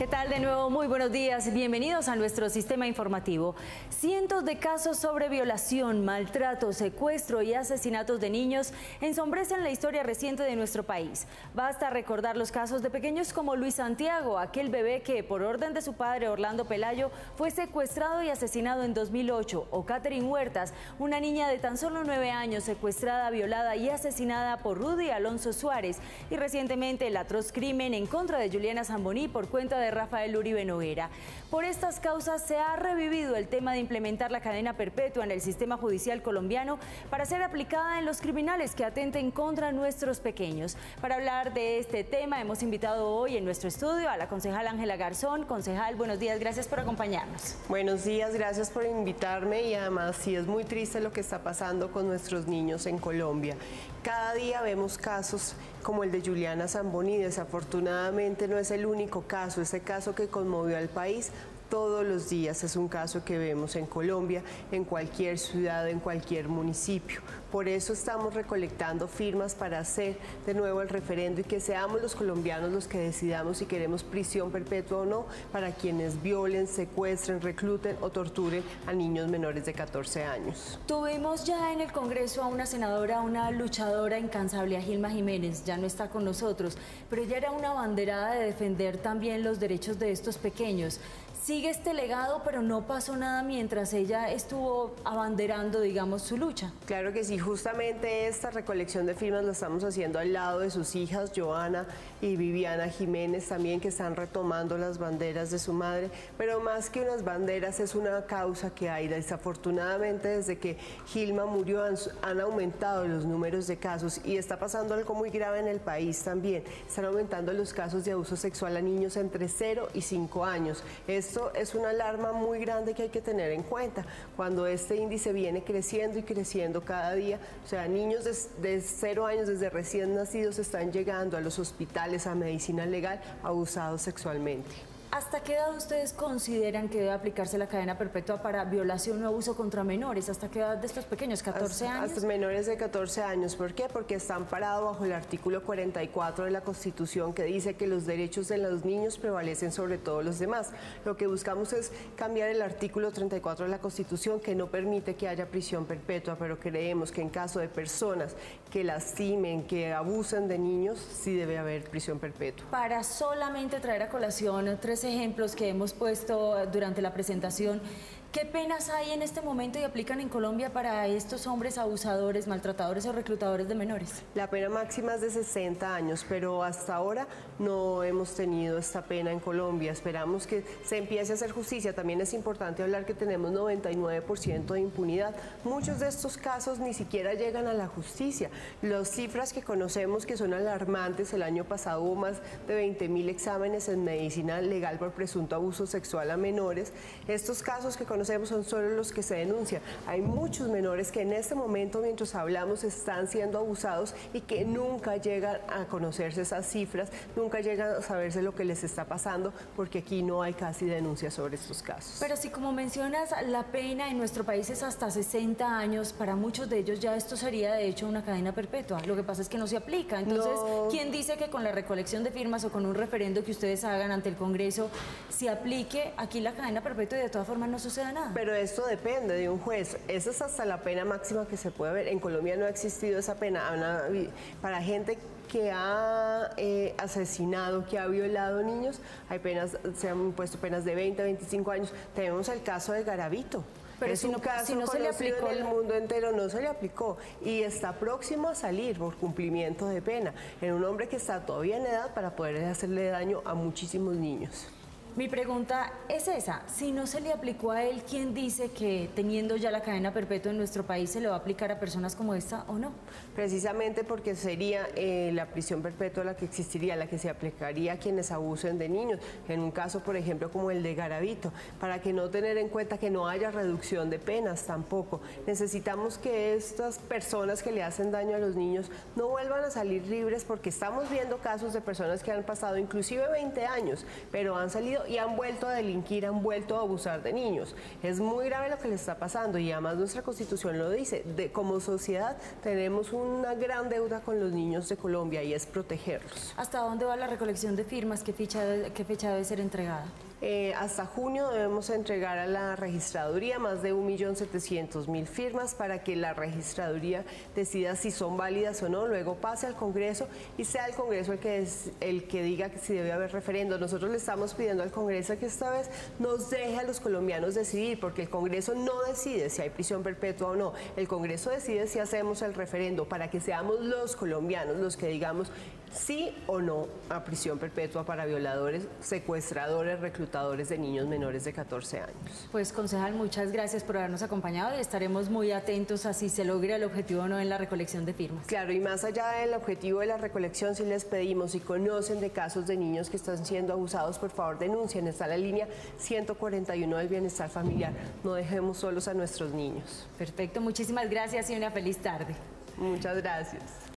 ¿Qué tal de nuevo? Muy buenos días. Bienvenidos a nuestro sistema informativo. Cientos de casos sobre violación, maltrato, secuestro y asesinatos de niños ensombrecen la historia reciente de nuestro país. Basta recordar los casos de pequeños como Luis Santiago, aquel bebé que por orden de su padre Orlando Pelayo fue secuestrado y asesinado en 2008, o Catherine Huertas, una niña de tan solo 9 años secuestrada, violada y asesinada por Rudy Alonso Suárez, y recientemente el atroz crimen en contra de Juliana Zamboní por cuenta de Rafael Uribe Noguera. Por estas causas se ha revivido el tema de implementar la cadena perpetua en el sistema judicial colombiano para ser aplicada en los criminales que atenten contra nuestros pequeños. Para hablar de este tema hemos invitado hoy en nuestro estudio a la concejal Ángela Garzón. Concejal, buenos días, gracias por acompañarnos. Buenos días, gracias por invitarme, y además sí es muy triste lo que está pasando con nuestros niños en Colombia. Cada día vemos casos como el de Juliana Zamboní. Desafortunadamente no es el único caso, ese caso que conmovió al país. Todos los días es un caso que vemos en Colombia, en cualquier ciudad, en cualquier municipio. Por eso estamos recolectando firmas para hacer de nuevo el referendo y que seamos los colombianos los que decidamos si queremos prisión perpetua o no para quienes violen, secuestren, recluten o torturen a niños menores de 14 años. Tuvimos ya en el Congreso a una senadora, una luchadora incansable, a Gilma Jiménez, ya no está con nosotros, pero ella era una abanderada de defender también los derechos de estos pequeños. Sigue este legado, pero no pasó nada mientras ella estuvo abanderando, digamos, su lucha. Claro que sí, justamente esta recolección de firmas la estamos haciendo al lado de sus hijas, Joana y Viviana Jiménez, también, que están retomando las banderas de su madre, pero más que unas banderas es una causa que hay. Desafortunadamente, desde que Gilma murió han aumentado los números de casos, y está pasando algo muy grave en el país también. Están aumentando los casos de abuso sexual a niños entre 0 y 5 años. Esto es una alarma muy grande que hay que tener en cuenta cuando este índice viene creciendo y creciendo cada día. O sea, niños de 0 años, desde recién nacidos, están llegando a los hospitales, a medicina legal, abusados sexualmente. ¿Hasta qué edad ustedes consideran que debe aplicarse la cadena perpetua para violación o abuso contra menores? ¿Hasta qué edad de estos pequeños? ¿14 años? Hasta menores de 14 años. ¿Por qué? Porque están parados bajo el artículo 44 de la Constitución, que dice que los derechos de los niños prevalecen sobre todos los demás. Lo que buscamos es cambiar el artículo 34 de la Constitución, que no permite que haya prisión perpetua, pero creemos que en caso de personas que lastimen, que abusen de niños, sí debe haber prisión perpetua. Para solamente traer a colación 3 ejemplos que hemos puesto durante la presentación, ¿qué penas hay en este momento y aplican en Colombia para estos hombres abusadores, maltratadores o reclutadores de menores? La pena máxima es de 60 años, pero hasta ahora no hemos tenido esta pena en Colombia. Esperamos que se empiece a hacer justicia. También es importante hablar que tenemos 99% de impunidad. Muchos de estos casos ni siquiera llegan a la justicia. Las cifras que conocemos, que son alarmantes: el año pasado hubo más de 20.000 exámenes en medicina legal por presunto abuso sexual a menores. Estos casos que conocemos son solo los que se denuncian. Hay muchos menores que en este momento, mientras hablamos, están siendo abusados y que nunca llegan a conocerse esas cifras, nunca llegan a saberse lo que les está pasando, porque aquí no hay casi denuncias sobre estos casos. Pero si, como mencionas, la pena en nuestro país es hasta 60 años, para muchos de ellos ya esto sería de hecho una cadena perpetua. Lo que pasa es que no se aplica. Entonces, no. ¿Quién dice que con la recolección de firmas o con un referendo que ustedes hagan ante el Congreso se aplique aquí la cadena perpetua y de todas formas no suceda nada? Pero esto depende de un juez. Esa es hasta la pena máxima que se puede ver. En Colombia no ha existido esa pena. Para gente que ha asesinado, que ha violado niños, hay penas, se han puesto penas de 20 a 25 años. Tenemos el caso de Garavito. Pero es un caso si no se le aplicó en el mundo entero, no se le aplicó, y está próximo a salir por cumplimiento de pena en un hombre que está todavía en edad para poder hacerle daño a muchísimos niños. Mi pregunta es esa: si no se le aplicó a él, ¿quién dice que teniendo ya la cadena perpetua en nuestro país se le va a aplicar a personas como esta o no? Precisamente porque sería la prisión perpetua la que existiría, la que se aplicaría a quienes abusen de niños, en un caso, por ejemplo, como el de Garavito, para que no tener en cuenta que no haya reducción de penas tampoco. Necesitamos que estas personas que le hacen daño a los niños no vuelvan a salir libres, porque estamos viendo casos de personas que han pasado inclusive 20 años, pero han salido y han vuelto a delinquir, han vuelto a abusar de niños. Es muy grave lo que les está pasando y además nuestra Constitución lo dice. Como sociedad tenemos una gran deuda con los niños de Colombia y es protegerlos. ¿Hasta dónde va la recolección de firmas? ¿Qué fecha debe ser entregada? Hasta junio debemos entregar a la registraduría más de 1.700.000 firmas para que la registraduría decida si son válidas o no, luego pase al Congreso y sea el Congreso el que diga que si debe haber referendo. Nosotros le estamos pidiendo al Congreso que esta vez nos deje a los colombianos decidir, porque el Congreso no decide si hay prisión perpetua o no, el Congreso decide si hacemos el referendo para que seamos los colombianos los que digamos sí o no a prisión perpetua para violadores, secuestradores, reclutadores de niños menores de 14 años. Pues, concejal, muchas gracias por habernos acompañado y estaremos muy atentos a si se logra el objetivo o no en la recolección de firmas. Claro, y más allá del objetivo de la recolección, sí les pedimos, si conocen de casos de niños que están siendo abusados, por favor denuncien. Está la línea 141 del Bienestar Familiar. No dejemos solos a nuestros niños. Perfecto, muchísimas gracias y una feliz tarde. Muchas gracias.